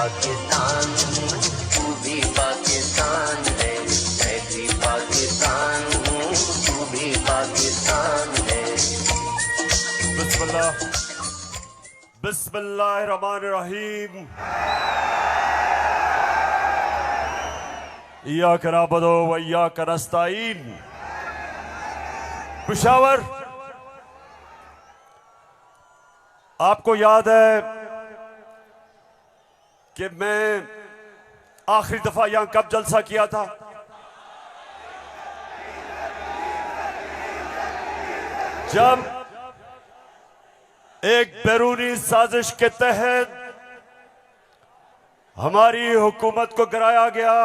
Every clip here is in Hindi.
पाकिस्तान हूँ, तू भी पाकिस्तान है, मैं भी पाकिस्तान हूँ, तू भी पाकिस्तान है। बिस्मिल्लाह बिस्मिल्लाहिर्रहमानिर्रहीम। इय्याक नअबुदु व इय्याक नस्तईन। पेशावर, आपको याद है कि मैं आखिरी दफा यहां कब जलसा किया था? जब एक बैरूनी साजिश के तहत हमारी हुकूमत को गिराया गया,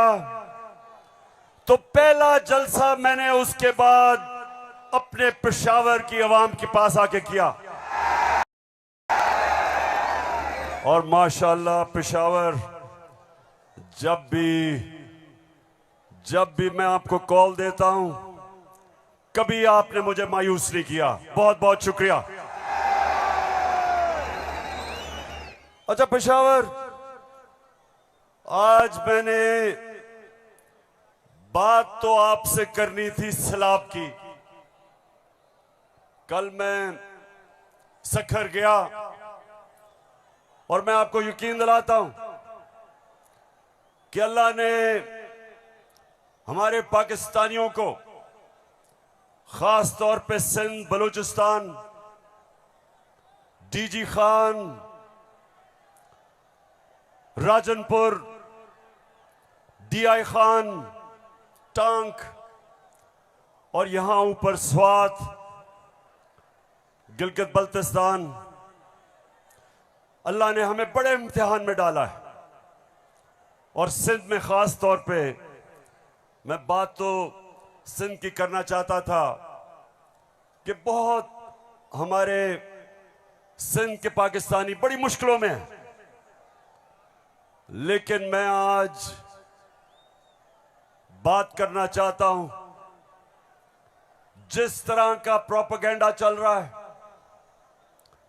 तो पहला जलसा मैंने उसके बाद अपने पेशावर की आवाम के पास आके किया। और माशाअल्लाह पेशावर, जब भी मैं आपको कॉल देता हूं, कभी आपने मुझे मायूस नहीं किया। बहुत बहुत शुक्रिया। अच्छा पेशावर, आज मैंने बात तो आपसे करनी थी सैलाब की। कल मैं सखर गया और मैं आपको यकीन दिलाता हूं कि अल्लाह ने हमारे पाकिस्तानियों को, खास तौर पे सिंध, बलूचिस्तान, डीजी खान, राजनपुर, डीआई खान, टांक और यहां ऊपर स्वात, गिलगित बल्तिस्तान, अल्लाह ने हमें बड़े इम्तिहान में डाला है। और सिंध में खास तौर पे मैं बात तो सिंध की करना चाहता था कि बहुत हमारे सिंध के पाकिस्तानी बड़ी मुश्किलों में हैं। लेकिन मैं आज बात करना चाहता हूं, जिस तरह का प्रोपेगेंडा चल रहा है,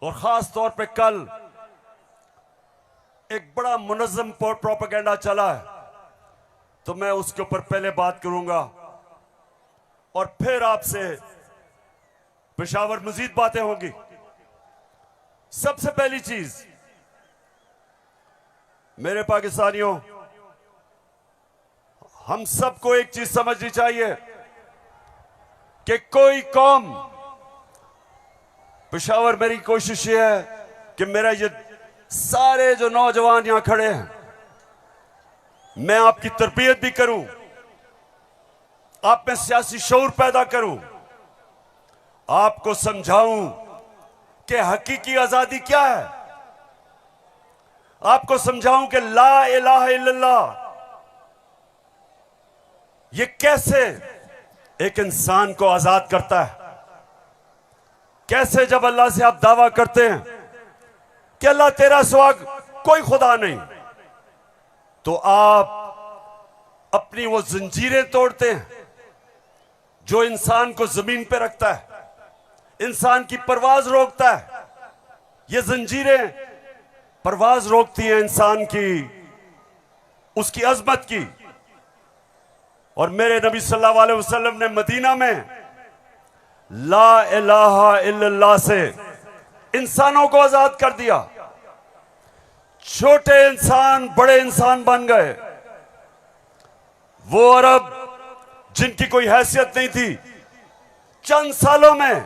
और खास तौर पे कल एक बड़ा मुनज़्ज़म प्रोपेगेंडा चला है, तो मैं उसके ऊपर पहले बात करूंगा और फिर आपसे पेशावर मजीद बातें होंगी। सबसे पहली चीज, मेरे पाकिस्तानियों, हम सबको एक चीज समझनी चाहिए कि कोई कौम, पेशावर, मेरी कोशिश ये है कि मेरा ये सारे जो नौजवान यहां खड़े हैं, मैं आपकी तरबियत भी करूं, आप में सियासी शऊर पैदा करूं, आपको समझाऊं कि हकीकी आजादी क्या है, आपको समझाऊं कि ला इलाहा इल्लल्लाह ये कैसे एक इंसान को आजाद करता है। कैसे जब अल्लाह से आप दावा करते हैं कि अल्लाह तेरा सिवा कोई खुदा नहीं, तो आप अपनी वो जंजीरें तोड़ते हैं जो इंसान को जमीन पे रखता है, इंसान की परवाज रोकता है। ये जंजीरें परवाज रोकती हैं इंसान की, उसकी अजमत की। और मेरे नबी सल्लल्लाहु अलैहि वसल्लम ने मदीना में ला इलाहा इल्लल्लाह से इंसानों को आजाद कर दिया। छोटे इंसान बड़े इंसान बन गए। वो अरब जिनकी कोई हैसियत नहीं थी, चंद सालों में,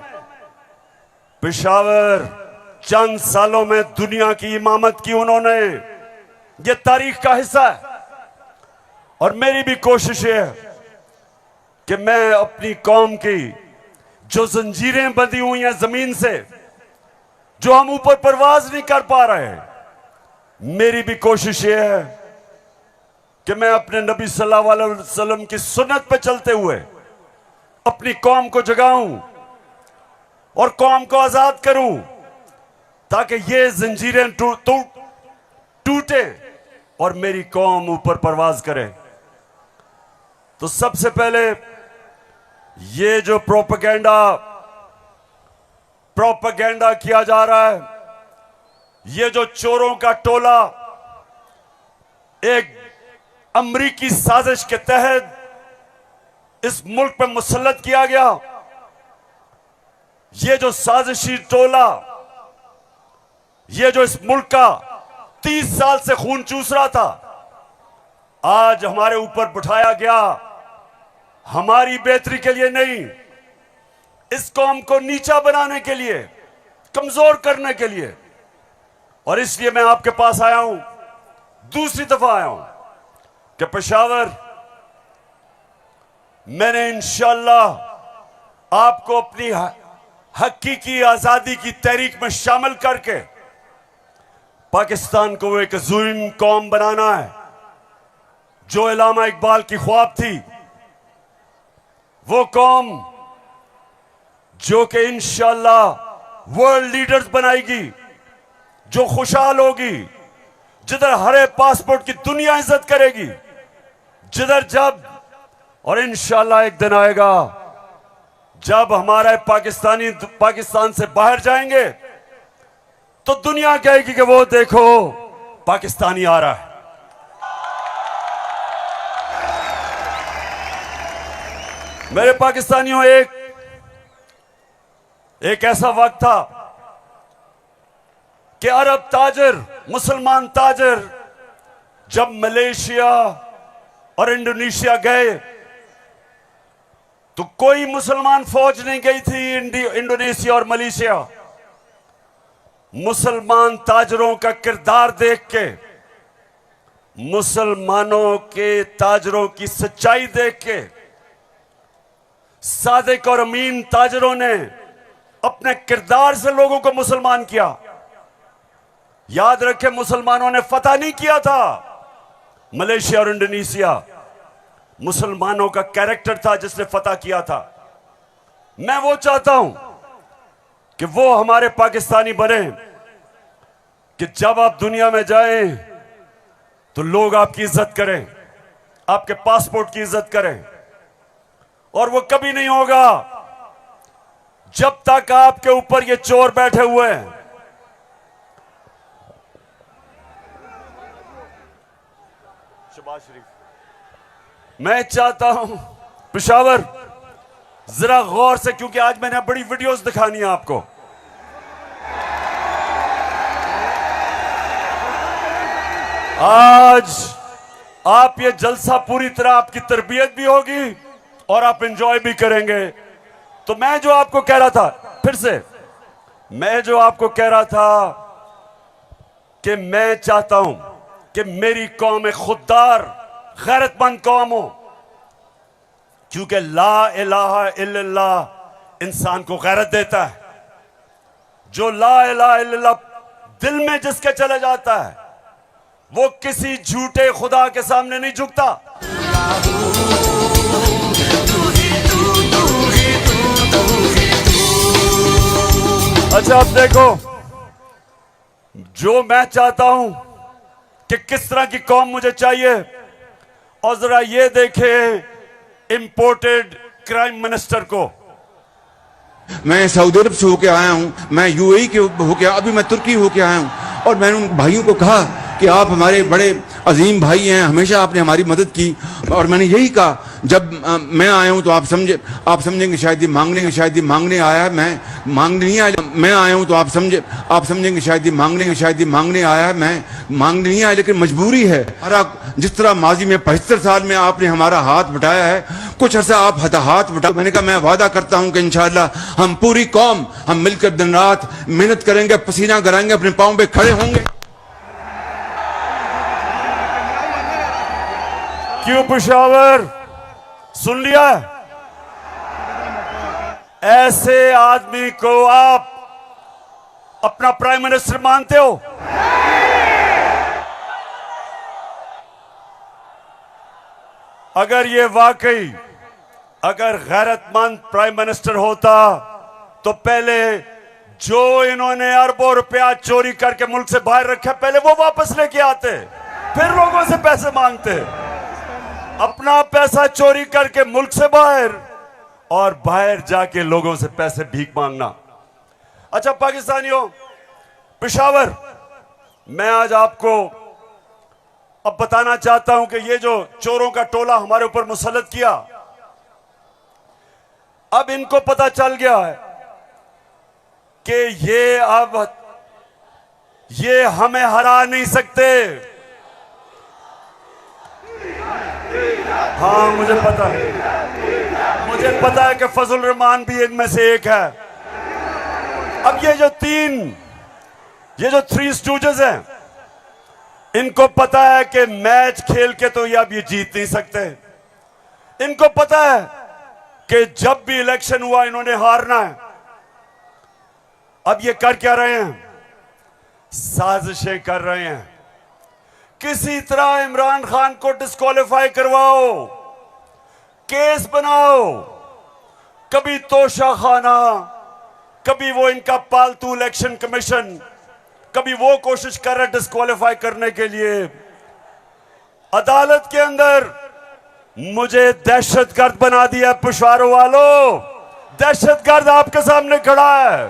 पेशावर, चंद सालों में दुनिया की इमामत की उन्होंने। ये तारीख का हिस्सा है। और मेरी भी कोशिश है कि मैं अपनी कौम की जो जंजीरें बंधी हुई हैं जमीन से, जो हम ऊपर परवाज नहीं कर पा रहे, मेरी भी कोशिश ये है कि मैं अपने नबी सल्लल्लाहु अलैहि वसल्लम की सुन्नत पे चलते हुए अपनी कौम को जगाऊं और कौम को आजाद करूं, ताकि ये जंजीरें टूटे और मेरी कौम ऊपर परवाज करे। तो सबसे पहले ये जो प्रोपेगेंडा किया जा रहा है, ये जो चोरों का टोला एक अमरीकी साजिश के तहत इस मुल्क पर मुसल्लत किया गया। ये जो साजिशी टोला, ये जो इस मुल्क का 30 साल से खून चूस रहा था, आज हमारे ऊपर बिठाया गया हमारी बेहतरी के लिए नहीं, इस कौम को नीचा बनाने के लिए, कमजोर करने के लिए। और इसलिए मैं आपके पास आया हूं, दूसरी दफा आया हूं कि पेशावर मैंने इंशाअल्लाह आपको अपनी हकीकी आजादी की तहरीक में शामिल करके पाकिस्तान को एक अज़ीम कौम बनाना है। जो इलामा इकबाल की ख्वाब थी, वो कौम जो कि इंशाअल्लाह वर्ल्ड लीडर्स बनाएगी, जो खुशहाल होगी, जिधर हरे पासपोर्ट की दुनिया इज्जत करेगी, जिधर जब और इंशाअल्लाह एक दिन आएगा जब हमारे पाकिस्तानी पाकिस्तान से बाहर जाएंगे तो दुनिया कहेगी कि वो देखो पाकिस्तानी आ रहा है। मेरे पाकिस्तानियों, एक ऐसा वक्त था कि अरब ताजर, मुसलमान ताजर जब मलेशिया और इंडोनेशिया गए तो कोई मुसलमान फौज नहीं गई थी इंडोनेशिया और मलेशिया। मुसलमान ताजरों का किरदार देख के, मुसलमानों के ताजरों की सच्चाई देख के, सादिक और अमीन ताजरों ने अपने किरदार से लोगों को मुसलमान किया। याद रखें, मुसलमानों ने फतह नहीं किया था मलेशिया और इंडोनेशिया, मुसलमानों का कैरेक्टर था जिसने फतह किया था। मैं वो चाहता हूं कि वो हमारे पाकिस्तानी बने कि जब आप दुनिया में जाएं तो लोग आपकी इज्जत करें, आपके पासपोर्ट की इज्जत करें। और वो कभी नहीं होगा जब तक आपके ऊपर ये चोर बैठे हुए हैं। शबाज शरीफ, मैं चाहता हूं पेशावर जरा गौर से, क्योंकि आज मैंने बड़ी वीडियोस दिखानी है आपको। आज आप ये जलसा पूरी तरह आपकी तरबियत भी होगी और आप एंजॉय भी करेंगे। तो मैं जो आपको कह रहा था, फिर से मैं जो आपको कह रहा था कि मैं चाहता हूं कि मेरी कौम एक खुददार, गैरतमंद कौम हो, क्योंकि ला इलाहा इल्लल्लाह इंसान को गैरत देता है। जो ला इलाहा इल्लल्लाह दिल में जिसके चले जाता है, वो किसी झूठे खुदा के सामने नहीं झुकता। अच्छा, अब देखो, जो मैं चाहता हूं कि किस तरह की कौम मुझे चाहिए, और जरा ये देखें इंपोर्टेड क्राइम मिनिस्टर को। मैं सऊदी अरब से होके आया हूं, मैं यूएई के होके, अभी मैं तुर्की होके आया हूं, और मैंने उन भाइयों को कहा कि आप हमारे बड़े अजीम भाई हैं, हमेशा आपने हमारी मदद की। और मैंने यही कहा, जब मैं आया हूं तो आप समझेंगे शायद ये मांगने आया है, मैं मांगने नहीं आया। मैं आया हूं तो आप समझेंगे शायद ये मांगने आया है, मैं मांगने नहीं आया, लेकिन मजबूरी है। जिस तरह माजी में 75 साल में आपने हमारा हाथ बटाया है, कुछ अर्सा आप हाथ बटा। मैंने कहा मैं वादा करता हूं कि इंशाअल्लाह हम पूरी कौम, हम मिलकर दिन रात मेहनत करेंगे, पसीना गिराएंगे, अपने पांव पे खड़े होंगे। क्यों पेशावर, सुन लिया? ऐसे आदमी को आप अपना प्राइम मिनिस्टर मानते हो? अगर ये वाकई अगर गैरतमंद प्राइम मिनिस्टर होता तो पहले जो इन्होंने अरबों रुपया चोरी करके मुल्क से बाहर रखा, पहले वो वापस लेके आते, फिर लोगों से पैसे मांगते। अपना पैसा चोरी करके मुल्क से बाहर, और बाहर जाके लोगों से पैसे भीख मांगना। अच्छा पेशावर, मैं आज आपको अब बताना चाहता हूं कि ये जो चोरों का टोला हमारे ऊपर मुसल्लत किया, अब इनको पता चल गया है कि ये हमें हरा नहीं सकते। हाँ, मुझे पता है कि फजल रहमान भी इनमें से एक है। अब ये जो थ्री स्टूजेस हैं, इनको पता है कि मैच खेल के तो ये अब ये जीत नहीं सकते। इनको पता है कि जब भी इलेक्शन हुआ इन्होंने हारना है। अब ये कर क्या रहे हैं? साजिशें कर रहे हैं। किसी तरह इमरान खान को डिस्क्वालीफाई करवाओ, केस बनाओ, कभी तोशा खाना, कभी वो इनका पालतू इलेक्शन कमीशन, कभी वो कोशिश कर रहे डिस्क्वालीफाई करने के लिए। अदालत के अंदर मुझे दहशतगर्द बना दिया। पुशारों वालों, दहशतगर्द आपके सामने खड़ा है।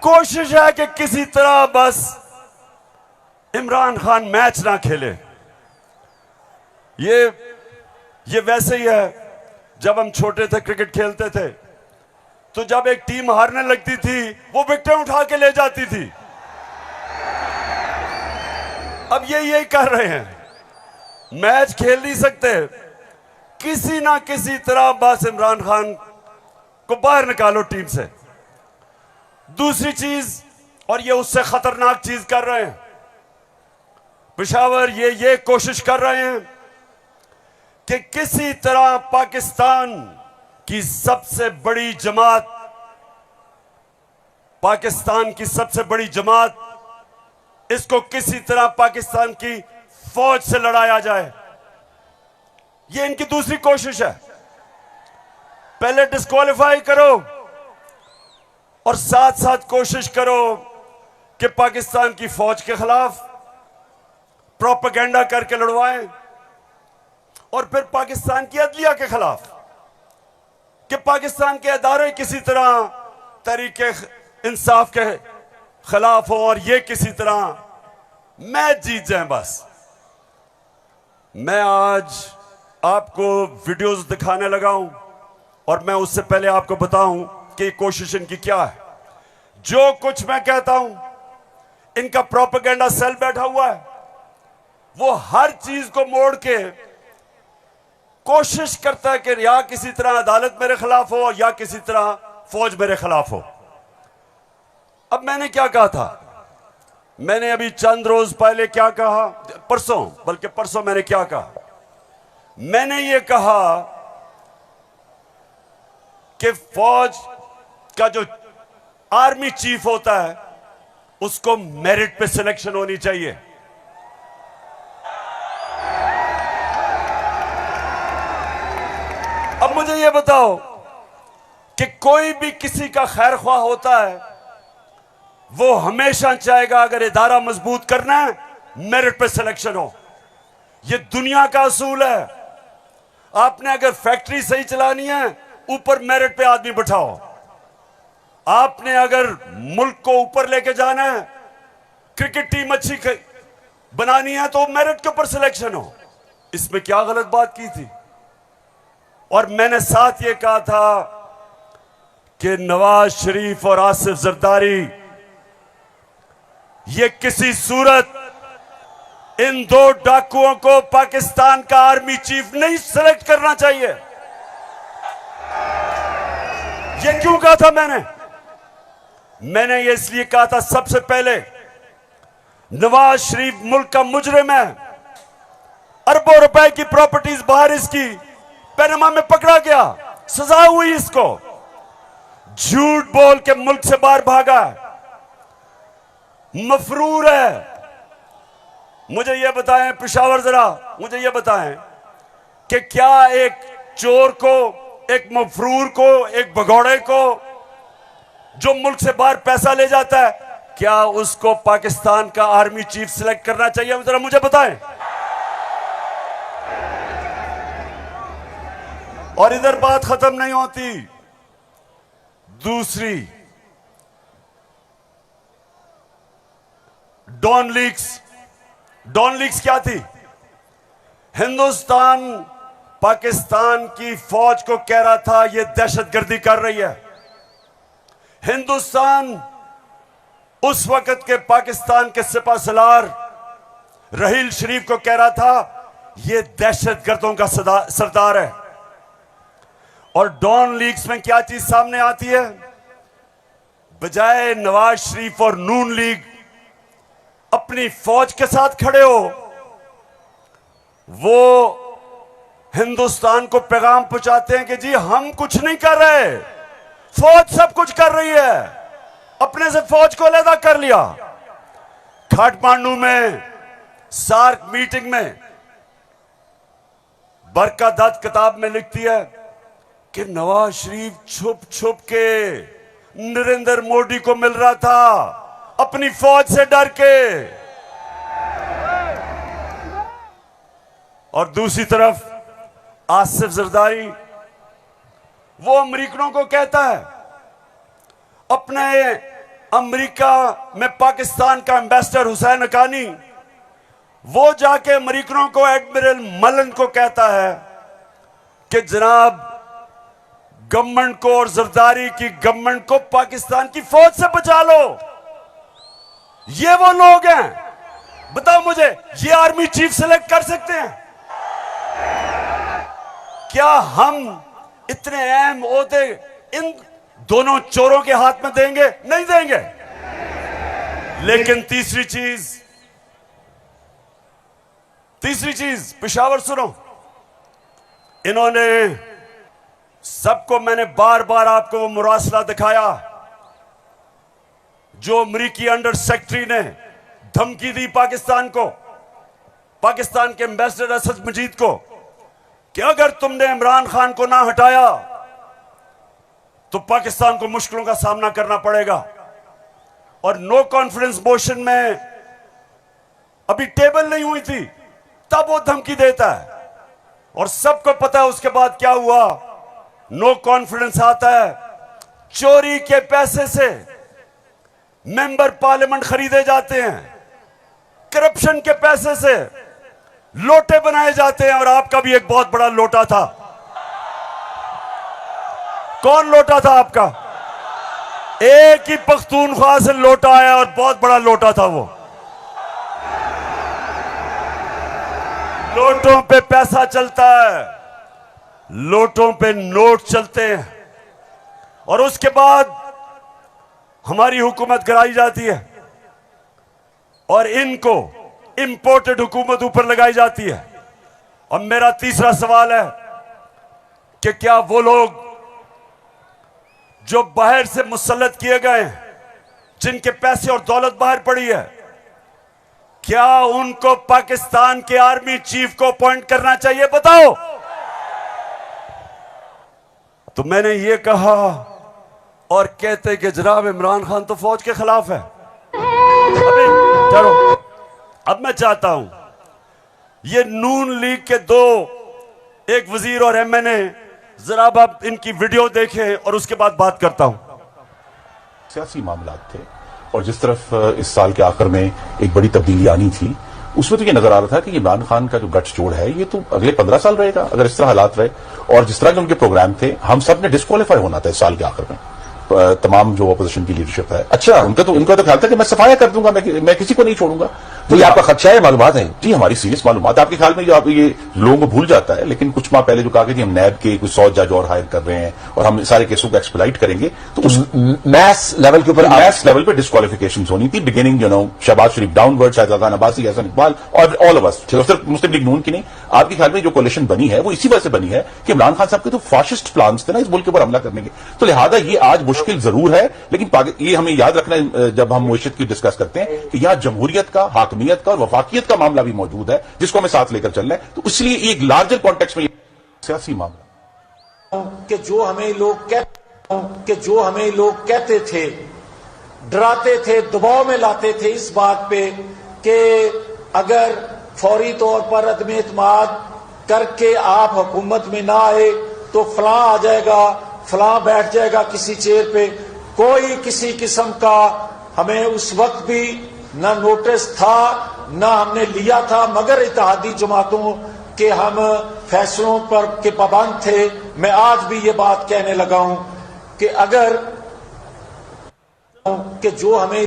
कोशिश है कि किसी तरह बस इमरान खान मैच ना खेले। ये वैसे ही है, जब हम छोटे थे क्रिकेट खेलते थे तो जब एक टीम हारने लगती थी वो विकेटें उठा के ले जाती थी। अब ये यही कर रहे हैं, मैच खेल नहीं सकते, किसी ना किसी तरह बस इमरान खान को बाहर निकालो टीम से। दूसरी चीज, और ये उससे खतरनाक चीज कर रहे हैं, पेशावर ये कोशिश कर रहे हैं कि किसी तरह पाकिस्तान की सबसे बड़ी जमात, इसको किसी तरह पाकिस्तान की फौज से लड़ाया जाए। ये इनकी दूसरी कोशिश है। पहले डिस्क्वालीफाई करो और साथ साथ कोशिश करो कि पाकिस्तान की फौज के खिलाफ प्रोपेगेंडा करके लड़वाएं, और फिर पाकिस्तान की अदलिया के खिलाफ कि पाकिस्तान के अदारे किसी तरह तहरीके इंसाफ के खिलाफ हो और ये किसी तरह मैच जीत जाएं। बस मैं आज आपको वीडियोस दिखाने लगा हूं, और मैं उससे पहले आपको बताऊं कि कोशिश इनकी क्या है। जो कुछ मैं कहता हूं, इनका प्रोपेगेंडा सेल बैठा हुआ है, वो हर चीज को मोड़ के कोशिश करता है कि या किसी तरह अदालत मेरे खिलाफ हो या किसी तरह फौज मेरे खिलाफ हो। अब मैंने क्या कहा था? मैंने अभी चंद रोज पहले क्या कहा, परसों मैंने क्या कहा? मैंने ये कहा कि फौज का जो आर्मी चीफ होता है उसको मेरिट पे सिलेक्शन होनी चाहिए। अब मुझे यह बताओ कि कोई भी किसी का खैर ख्वाह होता है, वो हमेशा चाहेगा अगर इदारा मजबूत करना है मेरिट पे सिलेक्शन हो। यह दुनिया का असूल है। आपने अगर फैक्ट्री सही चलानी है, ऊपर मेरिट पे आदमी बिठाओ। आपने अगर मुल्क को ऊपर लेके जाना है, क्रिकेट टीम अच्छी बनानी है, तो मेरिट के ऊपर सिलेक्शन हो। इसमें क्या गलत बात की थी? और मैंने साथ ये कहा था कि नवाज शरीफ और आसिफ जरदारी, ये किसी सूरत इन दो डाकुओं को पाकिस्तान का आर्मी चीफ नहीं सिलेक्ट करना चाहिए। ये क्यों कहा था मैंने ये इसलिए कहा था, सबसे पहले नवाज शरीफ मुल्क का मुजरिम है। अरबों रुपए की प्रॉपर्टीज बाहर इसकी पैनमा में पकड़ा गया, सजा हुई इसको, झूठ बोल के मुल्क से बाहर भागा, मफरूर है। मुझे यह बताएं पेशावर, जरा मुझे यह बताएं कि क्या एक चोर को, एक मफरूर को, एक भगौड़े को जो मुल्क से बाहर पैसा ले जाता है, क्या उसको पाकिस्तान का आर्मी चीफ सिलेक्ट करना चाहिए? जरा मुझे बताएं। और इधर बात खत्म नहीं होती। दूसरी, डॉन लीक्स डॉन लीग्स क्या थी? हिंदुस्तान पाकिस्तान की फौज को कह रहा था ये दहशतगर्दी कर रही है। हिंदुस्तान उस वक्त के पाकिस्तान के सिपा सलार रहील शरीफ को कह रहा था ये दहशतगर्दों का सरदार है। और डॉन लीग्स में क्या चीज सामने आती है? बजाय नवाज शरीफ और नून लीग अपनी फौज के साथ खड़े हो, वो हिंदुस्तान को पैगाम पहुंचाते हैं कि जी हम कुछ नहीं कर रहे, फौज सब कुछ कर रही है। अपने से फौज को अलग कर लिया। काठमांडू में सार्क मीटिंग में बरका दत्त किताब में लिखती है कि नवाज शरीफ छुप छुप के नरेंद्र मोदी को मिल रहा था अपनी फौज से डर के। और दूसरी तरफ आसिफ जरदारी वो अमेरिकनों को कहता है, अपने अमेरिका में पाकिस्तान का एम्बेसडर हुसैन हक्कानी वो जाके अमेरिकनों को एडमिरल मलन को कहता है कि जनाब गवर्नमेंट को और जरदारी की गवर्नमेंट को पाकिस्तान की फौज से बचा लो। ये वो लोग हैं, बताओ मुझे, ये आर्मी चीफ सेलेक्ट कर सकते हैं? क्या हम इतने अहम ओहदे इन दोनों चोरों के हाथ में देंगे? नहीं देंगे। लेकिन तीसरी चीज पेशावर सुनो, इन्होंने सबको, मैंने बार बार आपको वो मुरासला दिखाया जो अमरीकी अंडर सेक्रेटरी ने धमकी दी पाकिस्तान को, पाकिस्तान के एम्बेसडर असद मजीद को, कि अगर तुमने इमरान खान को ना हटाया तो पाकिस्तान को मुश्किलों का सामना करना पड़ेगा। और नो कॉन्फिडेंस मोशन में अभी टेबल नहीं हुई थी तब वो धमकी देता है। और सबको पता है उसके बाद क्या हुआ। नो कॉन्फिडेंस आता है, चोरी के पैसे से मेंबर पार्लियामेंट खरीदे जाते हैं, करप्शन के पैसे से लोटे बनाए जाते हैं। और आपका भी एक बहुत बड़ा लोटा था। कौन लोटा था आपका? एक ही पख्तूनख्वा से लोटा आया और बहुत बड़ा लोटा था वो। लोटों पे पैसा चलता है, लोटों पे नोट चलते हैं। और उसके बाद हमारी हुकूमत गिराई जाती है और इनको इंपोर्टेड हुकूमत ऊपर लगाई जाती है। और मेरा तीसरा सवाल है कि क्या वो लोग जो बाहर से मुसल्लत किए गए हैं, जिनके पैसे और दौलत बाहर पड़ी है, क्या उनको पाकिस्तान के आर्मी चीफ को अपॉइंट करना चाहिए? बताओ। तो मैंने ये कहा और कहते कि जनाब इमरान खान तो फौज के खिलाफ है। अभी चलो, अब मैं चाहता हूं ये नून लीग के दो, एक वजीर और एमएनए, जरा आप इनकी वीडियो देखें और उसके बाद बात करता हूं। सियासी मामलात थे और जिस तरफ इस साल के आखिर में एक बड़ी तब्दीली आनी थी, उसमें तो ये नजर आ रहा था कि इमरान खान का जो गठजोड़ है ये तो अगले 15 साल रहेगा अगर इस तरह हालात रहे। और जिस तरह के उनके प्रोग्राम थे, हम सब ने डिस्क्वालीफाई होना था इस साल के आखिर में, तमाम जो अपोजिशन की लीडरशिप है। अच्छा, उनका तो ख्याल था कि मैं सफाया कर दूंगा, मैं किसी को नहीं छोड़ूंगा। तो ये आपका खदशा है? मालूमात है जी, हमारी सीरियस मालूमात। आपके ख्याल में जो आप ये लोगों को भूल जाता है, लेकिन कुछ माह पहले जो कहा कि हम नैब के कुछ 100 जज और हायर कर रहे हैं और हम सारे केसों को एक्सप्लाइट करेंगे, तो उस मैस लेवल के ऊपर मैस लेवल पे डिस्क्वालिफिकेशन होनी थी। बिगिनिंग शहबाज शरीफ डाउनवर्ड, शाहजहां अब्बासी, हसन इकबाल और ऑल ऑफ अस, सिर्फ मुस्लिम लीग नून की नहीं। आपके ख्याल में जो कोalition बनी है वो इसी वजह से बनी है कि इमरान खान साहब के तो फाशिस्ट प्लान्स थे ना इस मुल्क के ऊपर हमला करने के। तो लिहाजा ये आज मुश्किल जरूर है, लेकिन ये हमें याद रखना है जब हम मुआशरत की डिस्कस करते हैं कि यहां जमहूरियत का, हाकमियत का और वफाकियत का मामला भी मौजूद है, जिसको हमें साथ लेकर चलना है। तो इसलिए एक लार्जर कॉन्टेक्स्ट में सियासी मामला कि जो हमें लोग कहते थे, डराते थे, दबाव में लाते थे इस बात पे कि अगर फौरी तौर पर अदम एतमाद करके आप हुकूमत में ना आए तो फलां आ जाएगा, फलां बैठ जाएगा किसी चेयर पे। कोई किसी किस्म का हमें उस वक्त भी न नोटिस था न हमने लिया था, मगर इत्तेहादी जमातों के हम फैसलों पर के पाबंद थे। मैं आज भी ये बात कहने लगा हूं कि अगर कि जो हमें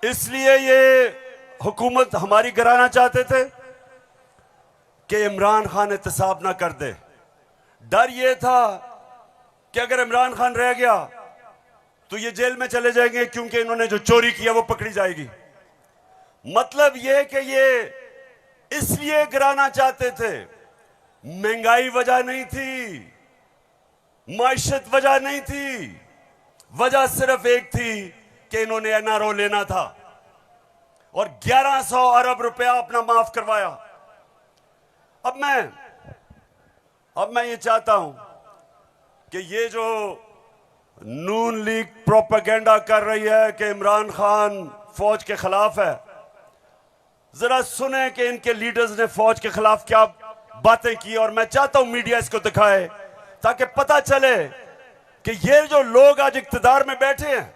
इसलिए ये हुकूमत हमारी गिराना चाहते थे कि इमरान खान एहतसाब ना कर दे। डर ये था कि अगर इमरान खान रह गया तो ये जेल में चले जाएंगे, क्योंकि इन्होंने जो चोरी किया वो पकड़ी जाएगी। मतलब ये कि ये इसलिए गिराना चाहते थे, महंगाई वजह नहीं थी, माइशत वजह नहीं थी, वजह सिर्फ एक थी कि इन्होंने एनआरओ लेना था और 1100 अरब रुपया अपना माफ करवाया। अब मैं ये चाहता हूं कि ये जो नून लीग प्रोपेगेंडा कर रही है कि इमरान खान फौज के खिलाफ है, जरा सुने कि इनके लीडर्स ने फौज के खिलाफ क्या बातें की। और मैं चाहता हूं मीडिया इसको दिखाए ताकि पता चले कि ये जो लोग आज इक्तिदार में बैठे हैं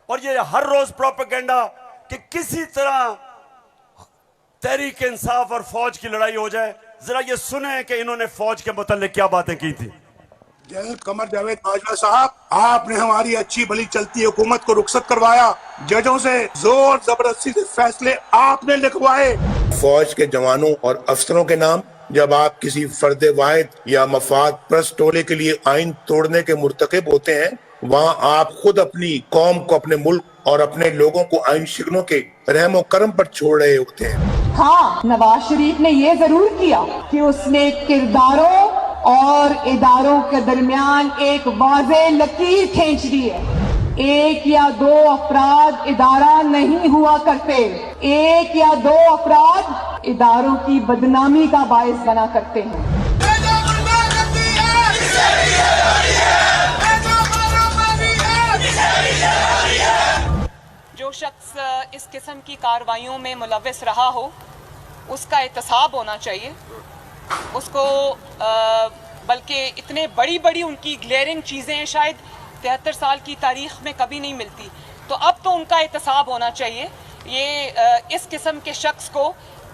और ये हर रोज प्रोपेगेंडा कि किसी तरह तहरीक इंसाफ और फौज की लड़ाई हो जाए, जरा ये सुने कि इन्होंने फौज के मुताल्लिक क्या बातें की थी। जनरल कमर जावेद बाजवा साहब, आपने हमारी अच्छी भली चलती हुकूमत को रुखसत करवाया, जजों से जोर जबरदस्ती से फैसले आपने लिखवाए। फौज के जवानों और अफसरों के नाम जब आप किसी फर्द वाहिद या मफाद परस्त टोले के लिए आइन तोड़ने के मुर्तकिब होते हैं, वहाँ आप खुद अपनी कौम को, अपने मुल्क और अपने लोगों को आइन शिकनों के रहमो करम पर छोड़ रहे होते हैं। हाँ, नवाज शरीफ ने ये जरूर किया कि उसने किरदारों और इदारों के दरमियान एक वाज़ेह लकीर खींच दी है। एक या दो अफराद इदारा नहीं हुआ करते, एक या दो अफराद इदारों की बदनामी का बायस बना करते हैं। जो शख्स इस किस्म की कार्रवाइयों में मुलव्वस रहा हो उसका एहतसाब होना चाहिए उसको, बल्कि इतने बड़ी बड़ी उनकी ग्लेयरिंग चीज़ें शायद 73 साल की तारीख में कभी नहीं मिलती, तो अब तो उनका एहतसाब होना चाहिए। ये इस किस्म के शख्स को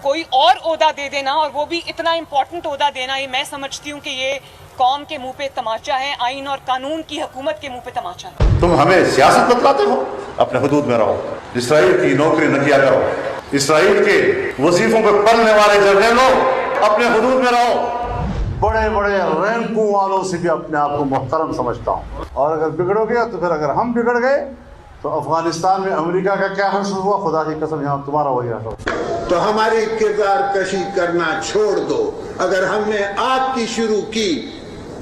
कोई और ओहदा दे देना, और वो भी इतना इम्पोर्टेंट ओहदा देना, ये मैं समझती हूँ कि ये कौम के मुंह पे तमाचा है, आइन और कानून की हुकूमत के मुंह पे तमाचा है। तुम हमें सियासत बतलाते हो, अपने हुदूद में रहो, इसराइल की नौकरी न किया करो, इसराइल के वजीफों पर पलने वाले जर्नलों अपने हुदूद में रहो। बड़े बड़े रैंकों वालों से भी अपने आप को मुहतरम समझता हूँ, और अगर बिगड़ोगे तो फिर अगर हम बिगड़ गए तो अफगानिस्तान में अमेरिका का क्या हश्र हुआ, खुदा की कसम यहाँ तुम्हारा वही हश्र। तो हमारी किरदार कशी करना छोड़ दो। अगर हमने आपकी शुरू की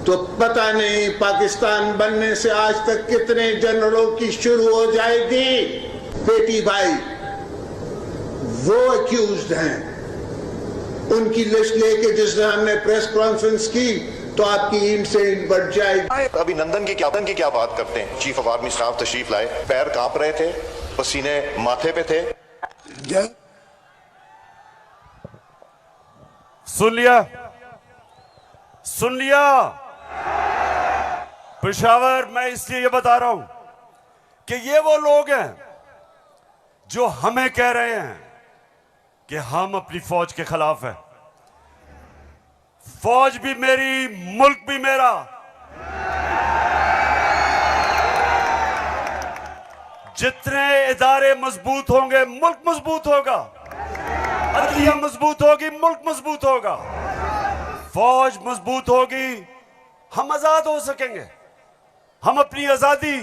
तो पता नहीं पाकिस्तान बनने से आज तक कितने जनरलों की शुरू हो जाएगी। बेटी भाई वो अक्यूज्ड हैं, उनकी लिस्ट लेके जिस दिन हमने प्रेस कॉन्फ्रेंस की तो आपकी ईंट से ईंट बढ़ जाएगी। अभिनंदन की क्या बात करते हैं। चीफ ऑफ आर्मी स्टाफ तशरीफ लाए, पैर कांप रहे थे, पसीने माथे पे थे। सुन लिया पेशावर, मैं इसलिए ये बता रहा हूं कि ये वो लोग हैं जो हमें कह रहे हैं कि हम अपनी फौज के खिलाफ हैं। फौज भी मेरी, मुल्क भी मेरा। जितने इदारे मजबूत होंगे मुल्क मजबूत होगा, अदलिया मजबूत होगी मुल्क मजबूत होगा, फौज मजबूत होगी, हम आजाद हो सकेंगे। हम अपनी आजादी,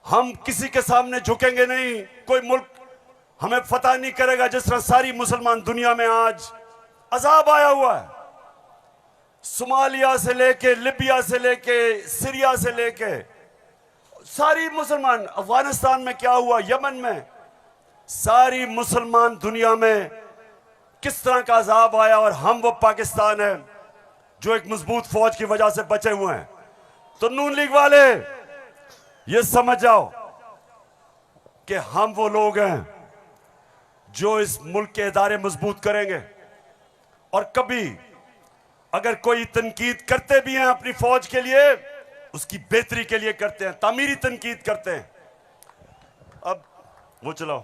हम किसी के सामने झुकेंगे नहीं, कोई मुल्क हमें फतह नहीं करेगा। जिस तरह सारी मुसलमान दुनिया में आज अजाब आया हुआ है, सोमालिया से लेके, लिबिया से लेके, सीरिया से लेके, सारी मुसलमान, अफगानिस्तान में क्या हुआ, यमन में, सारी मुसलमान दुनिया में किस तरह का अजाब आया, और हम वो पाकिस्तान है जो एक मजबूत फौज की वजह से बचे हुए हैं। तो नून लीग वाले ये समझ जाओ कि हम वो लोग हैं जो इस मुल्क के इदारे मजबूत करेंगे, और कभी अगर कोई तनकीद करते भी हैं अपनी फौज के लिए, उसकी बेहतरी के लिए करते हैं, तामीरी तनकीद करते हैं। अब वो चलाओ।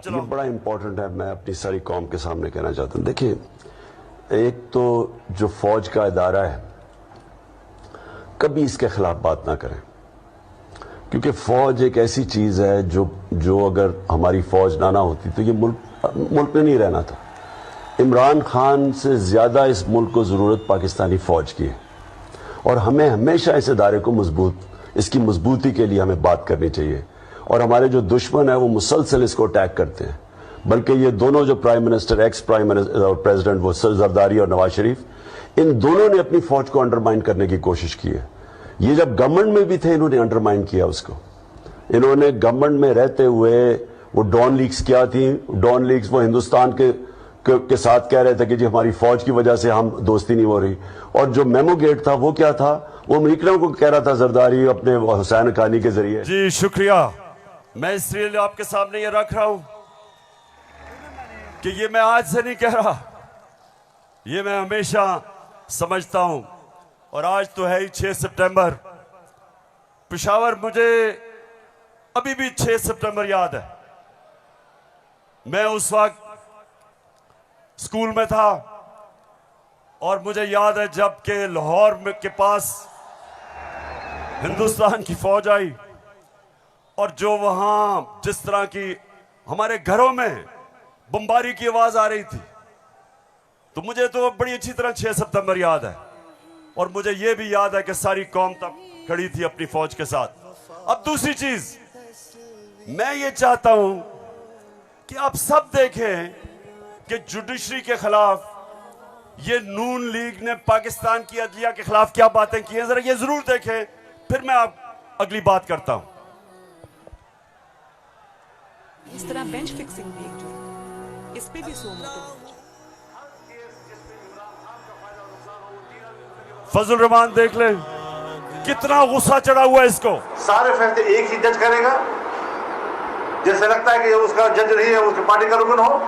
ये बड़ा इंपॉर्टेंट है, मैं अपनी सारी कौम के सामने कहना चाहता हूं। देखिए, एक तो जो फौज का इदारा है, कभी इसके खिलाफ बात ना करें, क्योंकि फौज एक ऐसी चीज है जो अगर हमारी फौज ना होती तो ये मुल्क में नहीं रहना था। इमरान खान से ज्यादा इस मुल्क को जरूरत पाकिस्तानी फौज की है, और हमें हमेशा इस इदारे को इसकी मजबूती के लिए हमें बात करनी चाहिए। और हमारे जो दुश्मन है वो मुसलसल इसको अटैक करते हैं, बल्कि ये दोनों जो prime minister, ex prime minister और प्रेसिडेंट, वो जरदारी और नवाज शरीफ, इन दोनों ने अपनी फौज को अंडरमाइन करने की कोशिश की है। ये जब गवर्नमेंट में भी थे, इन्होंने अंडरमाइन किया उसको। इन्होंने गवर्नमेंट में रहते हुए वो डॉन लीग्स क्या थी, डॉन लीग्स वो हिंदुस्तान के साथ कह रहे थे कि जी हमारी फौज की वजह से हम दोस्ती नहीं हो रही। और जो मेमो गेट था वो क्या था, वो अमेरिकनों को कह रहा था जरदारी अपने हुसैन हक्कानी के जरिए। जी शुक्रिया। मैं इसलिए आपके सामने ये रख रहा हूं कि ये मैं आज से नहीं कह रहा, ये मैं हमेशा समझता हूं। और आज तो है ही 6 सितंबर। पेशावर, मुझे अभी भी 6 सितंबर याद है। मैं उस वक्त स्कूल में था और मुझे याद है जब के लाहौर के पास हिंदुस्तान की फौज आई और जो वहां जिस तरह की हमारे घरों में बमबारी की आवाज आ रही थी, तो मुझे तो बड़ी अच्छी तरह 6 सितंबर याद है। और मुझे यह भी याद है कि सारी कौम तब खड़ी थी अपनी फौज के साथ। अब दूसरी चीज, मैं ये चाहता हूं कि आप सब देखें कि जुडिशरी के खिलाफ ये नून लीग ने पाकिस्तान की अदलिया के खिलाफ क्या बातें की हैं, जरा ये जरूर देखें, फिर मैं आप अगली बात करता हूं। इस तरह बेंच फिक्सिंग भी एक जुर्म, इस पे भी 100 मोटे। फजल रहमान देख ले कितना गुस्सा चढ़ा हुआ है इसको। सारे फैसले एक ही जज करेगा, जैसे लगता है कि उसका जज नहीं है, उसकी पार्टी का रुकन हो।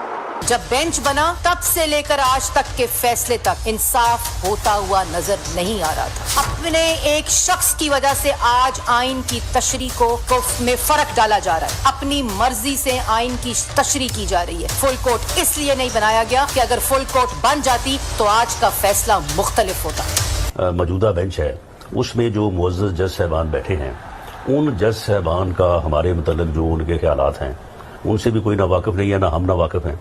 जब बेंच बना तब से लेकर आज तक के फैसले तक इंसाफ होता हुआ नजर नहीं आ रहा था। अपने एक शख्स की वजह से आज आइन की तशरीह को में फर्क डाला जा रहा है। अपनी मर्जी से आइन की तशरीह की जा रही है। फुल कोर्ट इसलिए नहीं बनाया गया कि अगर फुल कोर्ट बन जाती तो आज का फैसला मुख्तलिफ होता। मौजूदा बेंच है, उसमें जो मुअज़्ज़ज़ जज साहबान बैठे हैं, उन जज साहबान का हमारे मतलब जो उनके ख्यालात हैं उनसे भी कोई ना वाकिफ नहीं है, ना हम ना वाकिफ हैं।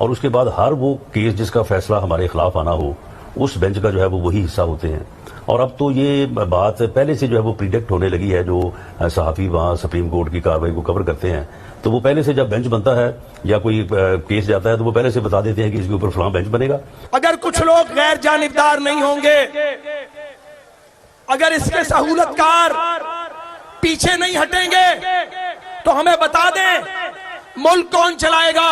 और उसके बाद हर वो केस जिसका फैसला हमारे खिलाफ आना हो, उस बेंच का जो है वो वही हिस्सा होते हैं। और अब तो ये बात पहले से जो है वो प्रिडिक्ट होने लगी है। जो सहाफ़ी वहाँ सुप्रीम कोर्ट की कार्रवाई को कवर करते हैं, तो वो पहले से जब बेंच बनता है या कोई केस जाता है तो वो पहले से बता देते हैं कि इसके ऊपर फलां बेंच बनेगा। अगर कुछ लोग गैर जानिबदार नहीं होंगे, अगर इसके सहूलतकार पीछे नहीं हटेंगे, तो हमें बता दें मुल्क कौन चलाएगा।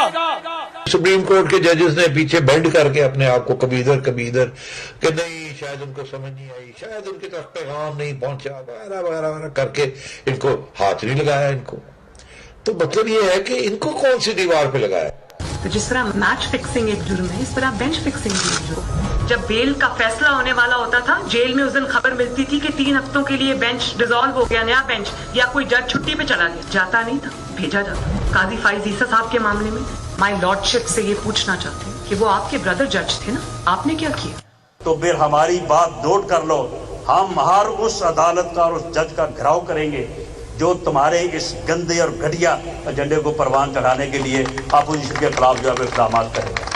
सुप्रीम कोर्ट के जजेस ने पीछे बेंड करके अपने आप को कबीदर कि नहीं, शायद उनको समझ नहीं आई, शायद उनके तक पैगाम नहीं पहुंचा, वगैरह वगैरह करके इनको हाथ नहीं लगाया। इनको तो मतलब ये है कि इनको कौन सी दीवार पे लगाया। तो जिस तरह मैच फिक्सिंग एक जुर्म है, इस तरह बेंच फिक्सिंग भी एक जुर्म। जब बेल का फैसला होने वाला होता था, जेल में उस दिन खबर मिलती थी कि 3 हफ्तों के लिए बेंच डिसॉल्व हो गया, नया बेंच, या कोई जज छुट्टी पे चला गया। जाता नहीं था, भेजा जाता। काजी फाइज ईसा साहब के मामले में माय लॉर्डशिप से ये पूछना चाहते हैं कि वो आपके ब्रदर जज थे ना, आपने क्या किया? तो फिर हमारी बात नोट कर लो, हम हर उस अदालत का और उस जज का घेराव करेंगे जो तुम्हारे इस गंदे और घटिया एजेंडे को परवान चढ़ाने के लिए अपोजिशन के खिलाफ जो है इक़दाम करेगा।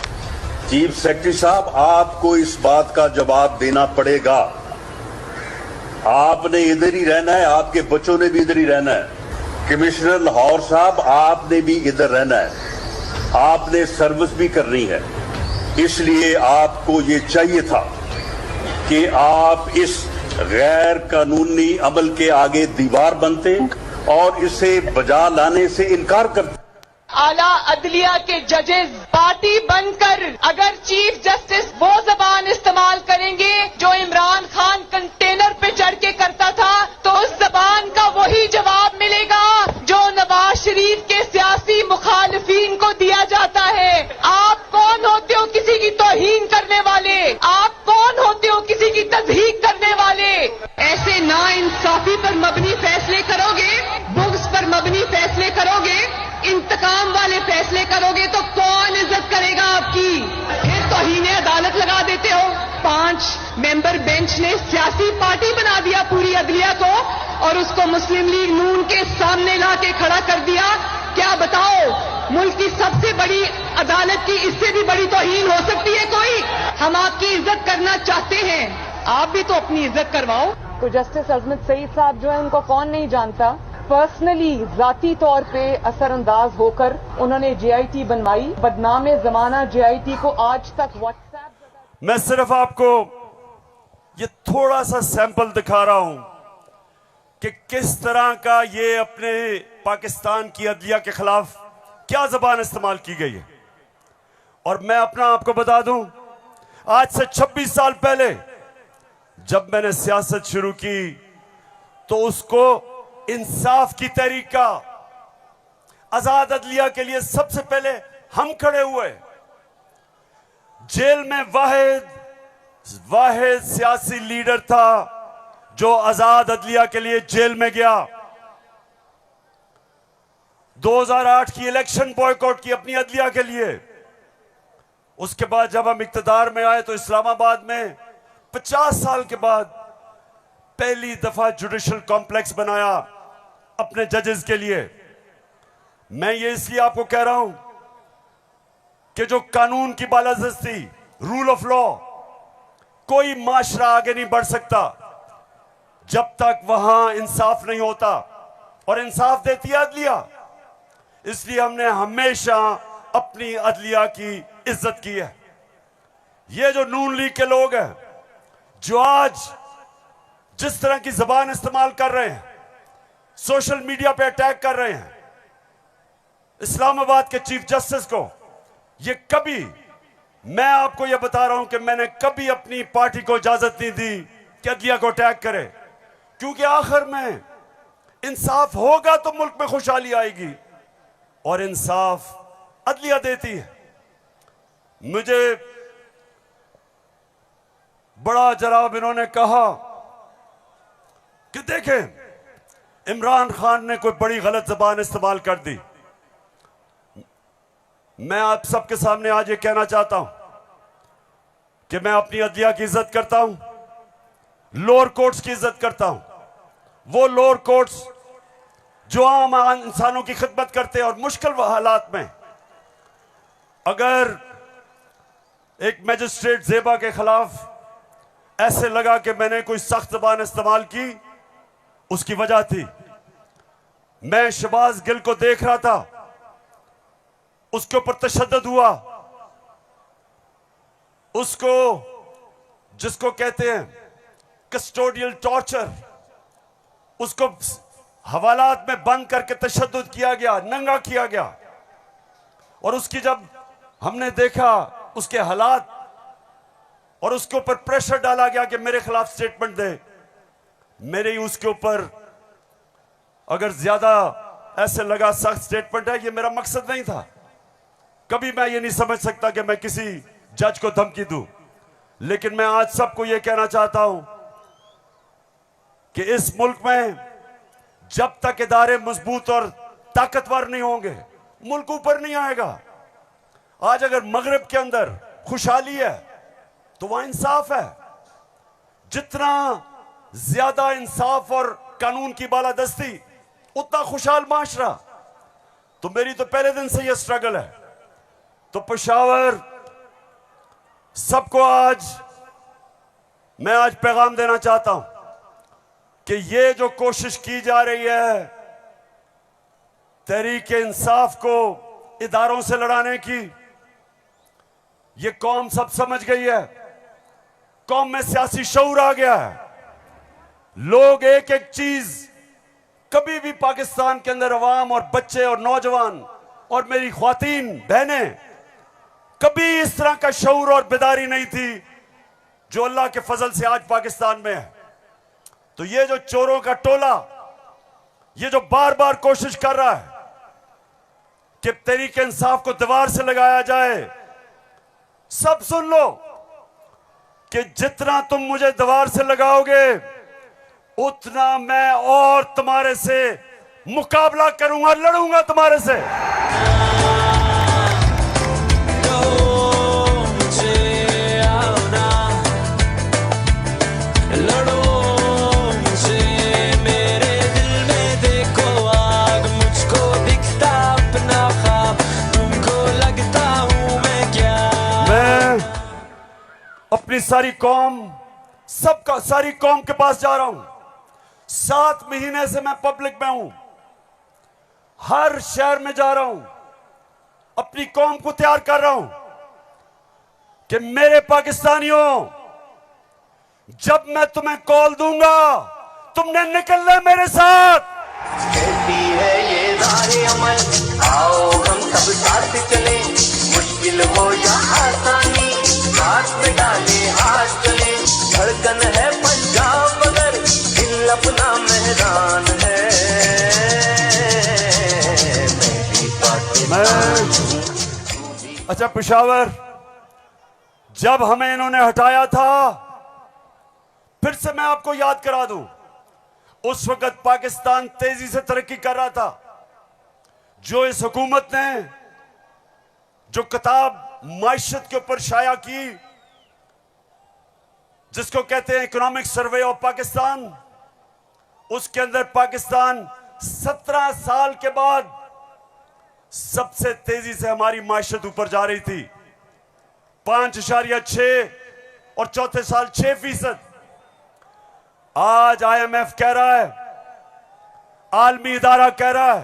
चीफ सेक्रेटरी साहब, आपको इस बात का जवाब देना पड़ेगा। आपने इधर ही रहना है, आपके बच्चों ने भी इधर ही रहना है। कमिश्नर लाहौर साहब, आपने भी इधर रहना है, आपने सर्विस भी करनी है। इसलिए आपको ये चाहिए था कि आप इस गैर कानूनी अमल के आगे दीवार बनते और इसे बजा लाने से इनकार करते। आला अदलिया के जजेस पार्टी बनकर अगर चीफ जस्टिस वो जबान इस्तेमाल करेंगे जो इमरान खान कंटेनर पे चढ़ के करता था, तो उस जबान का वही जवाब मिलेगा फैसले करोगे तो कौन इज्जत करेगा आपकी? फिर तौहीन अदालत लगा देते हो। 5 मेंबर बेंच ने सियासी पार्टी बना दिया पूरी अदलिया को और उसको मुस्लिम लीग नून के सामने ला के खड़ा कर दिया। क्या बताओ, मुल्क की सबसे बड़ी अदालत की इससे भी बड़ी तौहीन हो सकती है कोई? हम आपकी इज्जत करना चाहते हैं, आप भी तो अपनी इज्जत करवाओ। तो जस्टिस अजमत सईद साहब जो है उनको कौन नहीं जानता। पर्सनली जाती तौर पे असरअंदाज होकर उन्होंने JIT बनवाई। बदनाम जमाना JIT को आज तक व्हाट्सएप। मैं सिर्फ आपको ये थोड़ा सा सैंपल दिखा रहा हूं कि किस तरह का ये अपने पाकिस्तान की अदलिया के खिलाफ क्या जबान इस्तेमाल की गई है। और मैं अपना आपको बता दूं, आज से 26 साल पहले जब मैंने सियासत शुरू की तो उसको इंसाफ की तहरीक का, आजाद अदलिया के लिए सबसे पहले हम खड़े हुए। जेल में वाहिद सियासी लीडर था जो आजाद अदलिया के लिए जेल में गया। 2008 की इलेक्शन बॉयकॉट की अपनी अदलिया के लिए। उसके बाद जब हम इक्तदार में आए तो इस्लामाबाद में 50 साल के बाद पहली दफा जुडिशल कॉम्प्लेक्स बनाया अपने जजेस के लिए। मैं ये इसलिए आपको कह रहा हूं कि जो कानून की बालादस्ती, रूल ऑफ लॉ, कोई माशरा आगे नहीं बढ़ सकता जब तक वहां इंसाफ नहीं होता। और इंसाफ देती है अदलिया। इसलिए हमने हमेशा अपनी अदलिया की इज्जत की है। ये जो नून लीग के लोग हैं जो आज जिस तरह की जबान इस्तेमाल कर रहे हैं, सोशल मीडिया पे अटैक कर रहे हैं इस्लामाबाद के चीफ जस्टिस को, ये कभी, मैं आपको ये बता रहा हूं कि मैंने कभी अपनी पार्टी को इजाजत नहीं दी कि अदलिया को अटैक करे। क्योंकि आखिर में इंसाफ होगा तो मुल्क में खुशहाली आएगी और इंसाफ अदलिया देती है। मुझे बड़ा जनाब इन्होंने कहा कि देखें इमरान खान ने कोई बड़ी गलत जबान इस्तेमाल कर दी। मैं आप सबके सामने आज ये कहना चाहता हूं कि मैं अपनी अदलिया की इज्जत करता हूं, लोअर कोर्ट्स की इज्जत करता हूं। वो लोअर कोर्ट्स जो आम इंसानों की खिदमत करते हैं और मुश्किल हालात में अगर एक मैजिस्ट्रेट ज़ेबा के खिलाफ ऐसे लगा कि मैंने कोई सख्त जबान इस्तेमाल की, उसकी वजह थी मैं शहबाज गिल को देख रहा था, उसके ऊपर तशद्दुद हुआ, उसको जिसको कहते हैं कस्टोडियल टॉर्चर, उसको हवालात में बंद करके तशद्दुद किया गया, नंगा किया गया। और उसकी जब हमने देखा उसके हालात और उसके ऊपर प्रेशर डाला गया कि मेरे खिलाफ स्टेटमेंट दे, मेरे ही उसके ऊपर अगर ज्यादा ऐसे लगा सख्त स्टेटमेंट है, ये मेरा मकसद नहीं था। कभी मैं ये नहीं समझ सकता कि मैं किसी जज को धमकी दूं, लेकिन मैं आज सबको ये कहना चाहता हूं कि इस मुल्क में जब तक इदारे मजबूत और ताकतवर नहीं होंगे मुल्क ऊपर नहीं आएगा। आज अगर मगरिब के अंदर खुशहाली है तो वहां इंसाफ है। जितना ज्यादा इंसाफ और कानून की बालादस्ती उतना खुशहाल माशरा। तो मेरी तो पहले दिन से यह स्ट्रगल है। तो पेशावर सबको मैं आज पैगाम देना चाहता हूं कि ये जो कोशिश की जा रही है तहरीक इंसाफ को इदारों से लड़ाने की, ये कौम सब समझ गई है। कौम में सियासी शऊर आ गया है। लोग एक एक चीज, कभी भी पाकिस्तान के अंदर अवाम और बच्चे और नौजवान और मेरी ख्वातीन बहनें, कभी इस तरह का शऊर और बेदारी नहीं थी जो अल्लाह के फजल से आज पाकिस्तान में है। तो ये जो चोरों का टोला, ये जो बार बार कोशिश कर रहा है कि तहरीक इंसाफ को दीवार से लगाया जाए, सब सुन लो कि जितना तुम मुझे दीवार से लगाओगे उतना मैं और तुम्हारे से मुकाबला करूंगा, लड़ूंगा तुम्हारे से। अपनी सारी कौम, सारी कौम के पास जा रहा हूं। 7 महीने से मैं पब्लिक में हूं, हर शहर में जा रहा हूं, अपनी कौम को तैयार कर रहा हूं कि मेरे पाकिस्तानियों, जब मैं तुम्हें कॉल दूंगा तुमने निकलना है मेरे साथ। कहती है ये राहे अमल, आओ हम सब साथ चले, मुश्किल हो या आसानी, हाथ में डाले हाथ चले, धड़कन है पंजाब मगर दिल अपना मेहरान है। अच्छा पेशावर, जब हमें इन्होंने हटाया था, फिर से मैं आपको याद करा दूं, उस वक्त पाकिस्तान तेजी से तरक्की कर रहा था। जो इस हुकूमत ने जो किताब माइशत के ऊपर शाया की, जिसको कहते हैं इकोनॉमिक सर्वे ऑफ पाकिस्तान, उसके अंदर पाकिस्तान 17 साल के बाद सबसे तेजी से हमारी माइशत ऊपर जा रही थी। 5.6 और चौथे साल 6%। आज IMF कह रहा है, आलमी इदारा कह रहा है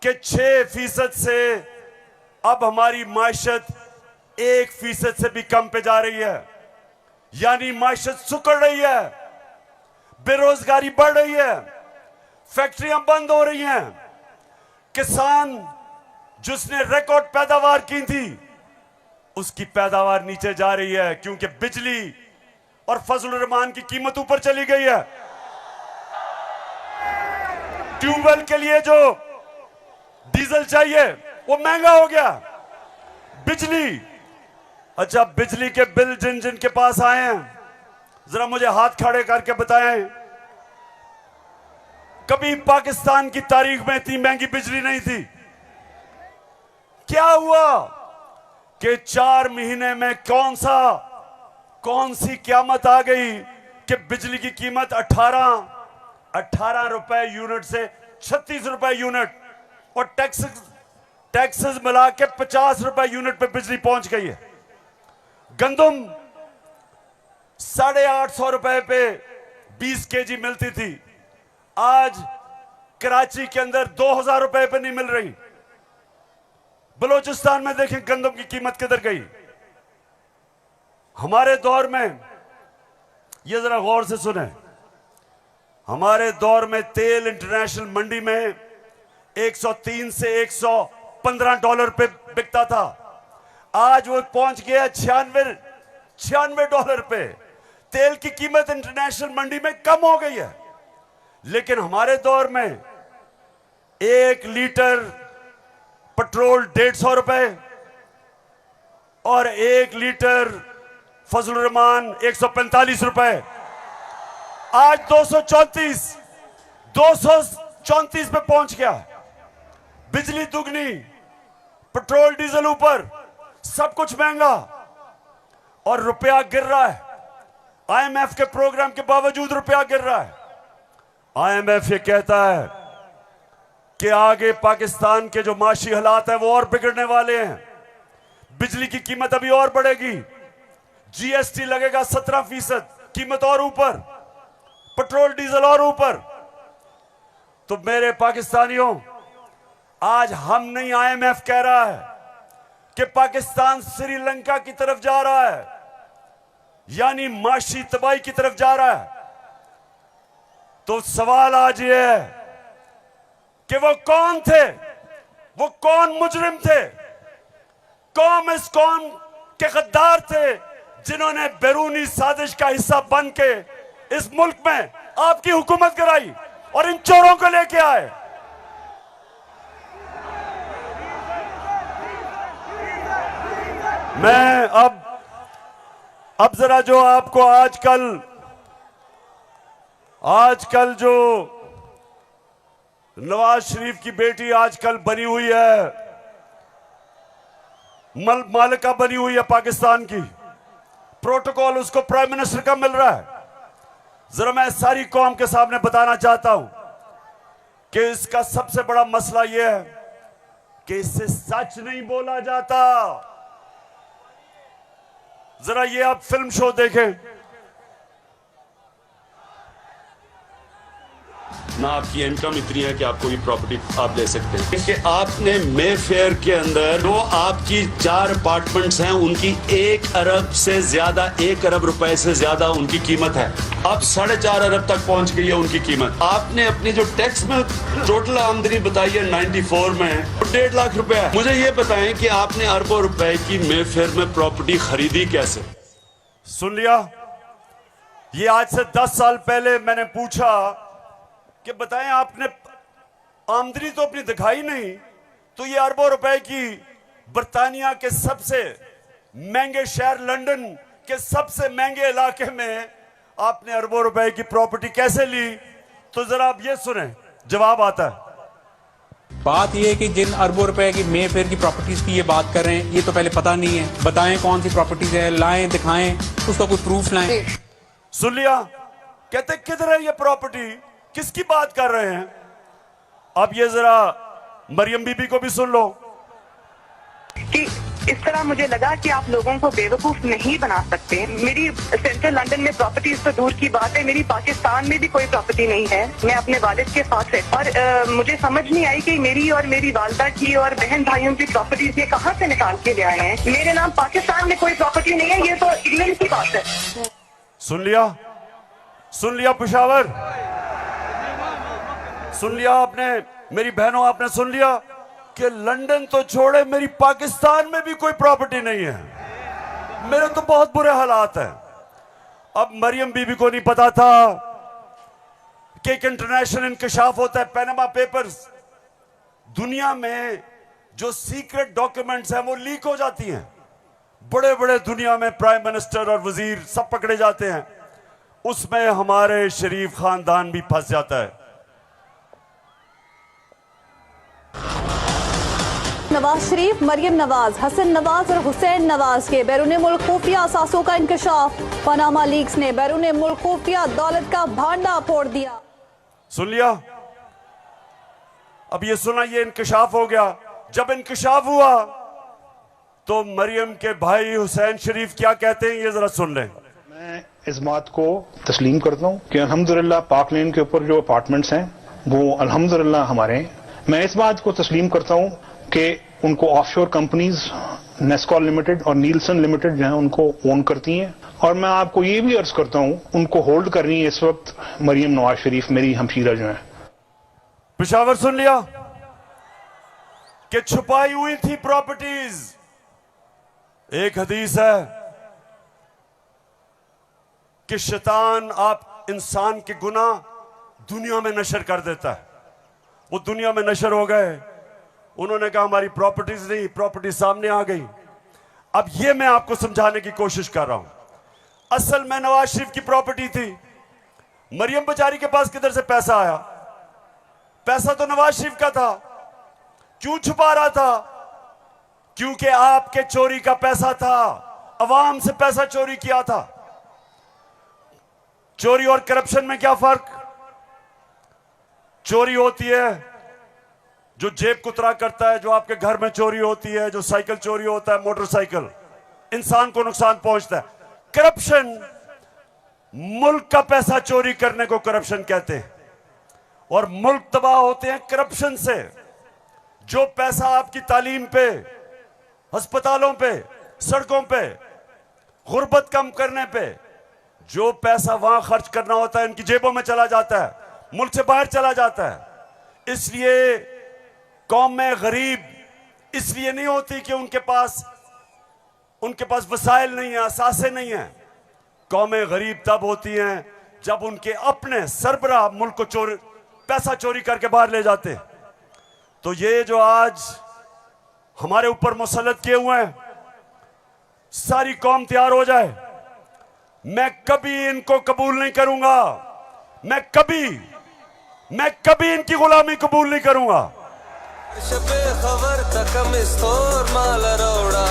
कि 6% से अब हमारी माइशत 1% से भी कम पे जा रही है। यानी माइशत सुकड़ रही है, बेरोजगारी बढ़ रही है, फैक्ट्रियां बंद हो रही हैं, किसान जिसने रिकॉर्ड पैदावार की थी उसकी पैदावार नीचे जा रही है, क्योंकि बिजली और फजलुर रहमान की कीमत ऊपर चली गई है। ट्यूबवेल के लिए जो डीजल चाहिए वो महंगा हो गया। बिजली, अच्छा बिजली के बिल जिन जिन के पास आए हैं, जरा मुझे हाथ खड़े करके बताएं, कभी पाकिस्तान की तारीख में इतनी महंगी बिजली नहीं थी। क्या हुआ कि 4 महीने में कौन सी क़यामत आ गई कि बिजली की कीमत 18 रुपए यूनिट से 36 रुपए यूनिट और टैक्सेस मिला के 50 रुपए यूनिट पे बिजली पहुंच गई है। गंदम 850 रुपए पे 20 kg मिलती थी, आज कराची के अंदर 2000 रुपए पे नहीं मिल रही। बलूचिस्तान में देखें गंदम की कीमत किधर गई। हमारे दौर में, ये जरा गौर से सुने, हमारे दौर में तेल इंटरनेशनल मंडी में 103 से 115 डॉलर पे बिकता था, आज वो पहुंच गया 96 डॉलर पे। तेल की कीमत इंटरनेशनल मंडी में कम हो गई है, लेकिन हमारे दौर में 1 लीटर पेट्रोल 150 रुपए और 1 लीटर फजलुर रहमान 145 रुपए, आज 234 पे पहुंच गया। बिजली दुगनी, पेट्रोल डीजल ऊपर, सब कुछ महंगा और रुपया गिर रहा है। IMF के प्रोग्राम के बावजूद रुपया गिर रहा है। IMF ये कहता है कि आगे पाकिस्तान के जो माशी हालात है वो और बिगड़ने वाले हैं, बिजली की कीमत अभी और बढ़ेगी, GST लगेगा 17%, कीमत और ऊपर, पेट्रोल डीजल और ऊपर। तो मेरे पाकिस्तानियों, आज हम नहीं, IMF कह रहा है कि पाकिस्तान श्रीलंका की तरफ जा रहा है, यानी माशी तबाही की तरफ जा रहा है। तो सवाल आज ये है कि वो कौन थे, वो कौन मुजरिम थे, इस कौम के गद्दार थे जिन्होंने बैरूनी साजिश का हिस्सा बन के इस मुल्क में आपकी हुकूमत कराई और इन चोरों को लेके आए। मैं अब जरा जो आपको आजकल जो नवाज शरीफ की बेटी आजकल बनी हुई है, मालिका बनी हुई है पाकिस्तान की, प्रोटोकॉल उसको प्राइम मिनिस्टर का मिल रहा है। जरा मैं सारी कौम के सामने बताना चाहता हूं कि इसका सबसे बड़ा मसला यह है कि इससे सच नहीं बोला जाता। जरा ये आप फिल्म शो देखें ना, आपकी इनकम इतनी है कि आपको ये प्रॉपर्टी आप ले सकते हैं कि आपने मे फेयर के अंदर जो आपकी 4 अपार्टमेंट्स हैं उनकी 1 अरब से ज्यादा, 1 अरब रुपए से ज्यादा उनकी कीमत है। अब 4.5 अरब तक पहुंच गई है उनकी कीमत। आपने अपनी जो टैक्स में टोटल आमदनी बताई है 94 में 1.5 लाख रुपए है। मुझे ये बताएं कि आपने अरबों रुपए की मे फेयर में प्रॉपर्टी खरीदी कैसे? सुन लिया, ये आज से 10 साल पहले मैंने पूछा कि बताएं आपने आमदनी तो अपनी दिखाई नहीं, तो ये अरबों रुपए की बर्तानिया के सबसे महंगे शहर लंदन के सबसे महंगे इलाके में आपने अरबों रुपए की प्रॉपर्टी कैसे ली? तो जरा आप ये सुने, जवाब आता है। बात ये है कि जिन अरबों रुपए की मे फेयर की प्रॉपर्टीज की ये बात कर रहे हैं, ये तो पहले पता नहीं है। बताएं कौन सी प्रॉपर्टीज है, लाएं, दिखाएं, उसका कोई प्रूफ लाएं। सुन लिया, कहते किधर है ये प्रॉपर्टी, किसकी बात कर रहे हैं? अब ये जरा मरियम बीबी को भी सुन लो कि इस तरह मुझे लगा कि आप लोगों को बेवकूफ नहीं बना सकते। मेरी सेंट्रल लंदन में प्रॉपर्टीज तो दूर की बात है, मेरी पाकिस्तान में भी कोई प्रॉपर्टी नहीं है। मैं अपने वालिद के साथ है और मुझे समझ नहीं आई कि मेरी और मेरी वालदा की और बहन भाइयों की प्रॉपर्टीज ये कहाँ से निकाल के ले आए हैं। मेरे नाम पाकिस्तान में कोई प्रॉपर्टी नहीं है, ये तो इंग्लैंड की बात है। सुन लिया पेशावर, सुन लिया आपने, मेरी बहनों आपने सुन लिया कि लंदन तो छोड़े मेरी पाकिस्तान में भी कोई प्रॉपर्टी नहीं है। मेरे तो बहुत बुरे हालात हैं। अब मरियम बीबी को नहीं पता था कि एक इंटरनेशनल इंकशाफ होता है, पैनामा पेपर्स। दुनिया में जो सीक्रेट डॉक्यूमेंट्स हैं वो लीक हो जाती हैं। बड़े बड़े दुनिया में प्राइम मिनिस्टर और वजीर सब पकड़े जाते हैं, उसमें हमारे शरीफ खानदान भी फंस जाता है। नवाज शरीफ, मरियम नवाज, हसन नवाज और हुसैन नवाज के बैरून मुल्क खुफिया असासों का इंकशाफ। पनामा लीक्स ने बैरून मुल्क खुफिया दौलत का भांडा फोड़ दिया। सुन लिया, अब ये सुना, ये इंकशाफ हो गया। जब इंकशाफ हुआ तो मरियम के भाई हुसैन शरीफ क्या कहते हैं, ये जरा सुन लें। मैं इस बात को तस्लीम करता हूँ कि अल्हम्दुलिल्लाह पाक लेन के ऊपर जो अपार्टमेंट्स हैं वो अल्हम्दुलिल्लाह हमारे हैं। मैं इस बात को तस्लीम करता हूँ कि उनको ऑफशोर कंपनीज नेस्कॉल लिमिटेड और नीलसन लिमिटेड जो है उनको ओन करती हैं। और मैं आपको ये भी अर्ज करता हूँ उनको होल्ड कर रही है इस वक्त मरियम नवाज शरीफ, मेरी हमशीरा जो है। पेशावर सुन लिया कि छुपाई हुई थी प्रॉपर्टीज। एक हदीस है कि शैतान आप इंसान के गुनाह दुनिया में नशर कर देता है। वो दुनिया में नशर हो गए, उन्होंने कहा हमारी प्रॉपर्टीज नहीं, प्रॉपर्टी सामने आ गई। अब ये मैं आपको समझाने की कोशिश कर रहा हूं। असल में नवाज शरीफ की प्रॉपर्टी थी। मरियम बेचारी के पास किधर से पैसा आया? पैसा तो नवाज शरीफ का था। क्यों छुपा रहा था? क्योंकि आपके चोरी का पैसा था, अवाम से पैसा चोरी किया था। चोरी और करप्शन में क्या फर्क? चोरी होती है जो जेब कुतरा करता है, जो आपके घर में चोरी होती है, जो साइकिल चोरी होता है, मोटरसाइकिल, इंसान को नुकसान पहुंचता है। करप्शन, मुल्क का पैसा चोरी करने को करप्शन कहते हैं, और मुल्क तबाह होते हैं करप्शन से। जो पैसा आपकी तालीम पे, अस्पतालों पे, सड़कों पे, गुर्बत कम करने पे, जो पैसा वहां खर्च करना होता है इनकी जेबों में चला जाता है, मुल्क से बाहर चला जाता है। इसलिए कौम में गरीब इसलिए नहीं होती कि उनके पास वसाइल नहीं है, असासे नहीं है। कौमें गरीब तब होती हैं जब उनके अपने सरबराह मुल्क को पैसा चोरी करके बाहर ले जाते हैं। तो ये जो आज हमारे ऊपर मुसल्लत किए हुए हैं, सारी कौम तैयार हो जाए। मैं कभी इनको कबूल नहीं करूंगा, मैं कभी इनकी गुलामी कबूल नहीं करूंगा। खबर तकम इस्तोर माल रोड़ा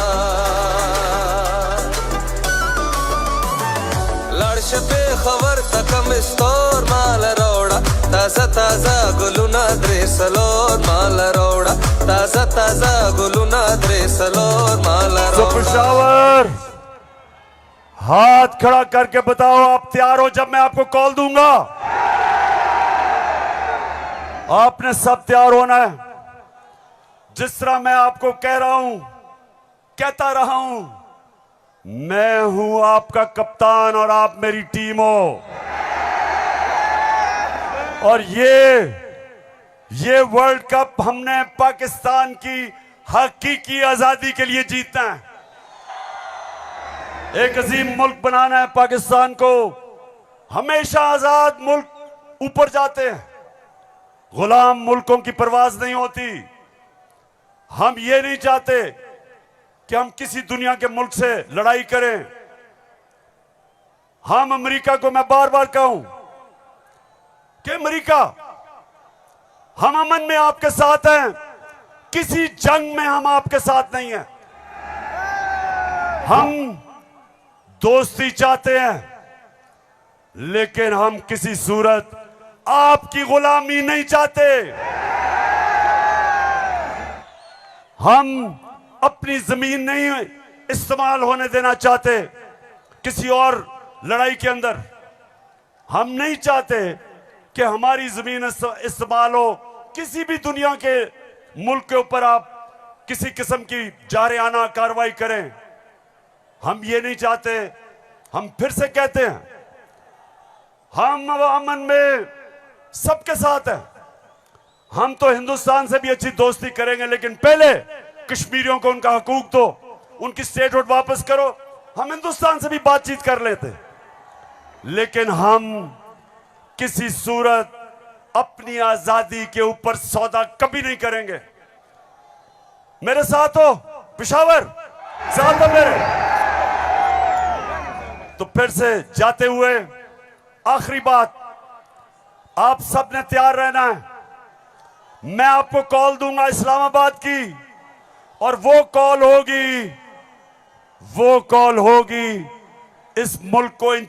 लड़श पे खबर तकम इस्तोर माल रोड़ा ताजा ताजा गुलुना द्रेसलोर माल रोड़ा ताजा ताजा गुलुना द्रेसलोर माल रोड़ा। पेशावर हाथ खड़ा करके बताओ आप तैयार हो जब मैं आपको कॉल दूंगा? आपने सब तैयार होना है। जिस तरह मैं आपको कह रहा हूं, कहता रहा हूं, मैं हूं आपका कप्तान और आप मेरी टीम हो। और ये वर्ल्ड कप हमने पाकिस्तान की हकीकी आजादी के लिए जीतना है। एक अजीम मुल्क बनाना है पाकिस्तान को। हमेशा आजाद मुल्क ऊपर जाते हैं, गुलाम मुल्कों की परवाज नहीं होती। हम ये नहीं चाहते कि हम किसी दुनिया के मुल्क से लड़ाई करें। हम अमेरिका को, मैं बार बार कहूं कि अमेरिका, हम अमन में आपके साथ हैं, किसी जंग में हम आपके साथ नहीं हैं। हम दोस्ती चाहते हैं, लेकिन हम किसी सूरत आपकी गुलामी नहीं चाहते। हम अपनी जमीन नहीं इस्तेमाल होने देना चाहते किसी और लड़ाई के अंदर। हम नहीं चाहते कि हमारी जमीन इस्तेमाल हो किसी भी दुनिया के मुल्क के ऊपर आप किसी किस्म की जारियाना कार्रवाई करें। हम ये नहीं चाहते। हम फिर से कहते हैं, हम अमन में सबके साथ हैं। हम तो हिंदुस्तान से भी अच्छी दोस्ती करेंगे, लेकिन पहले कश्मीरियों को उनका हकूक दो, उनकी स्टेटहुड वापस करो। हम हिंदुस्तान से भी बातचीत कर लेते, लेकिन हम किसी सूरत अपनी आजादी के ऊपर सौदा कभी नहीं करेंगे। मेरे साथ हो पेशावर, साथ हो मेरे। तो फिर से जाते हुए आखिरी बात, आप सब ने तैयार रहना है। मैं आपको कॉल दूंगा इस्लामाबाद की, और वो कॉल होगी इस मुल्क को इन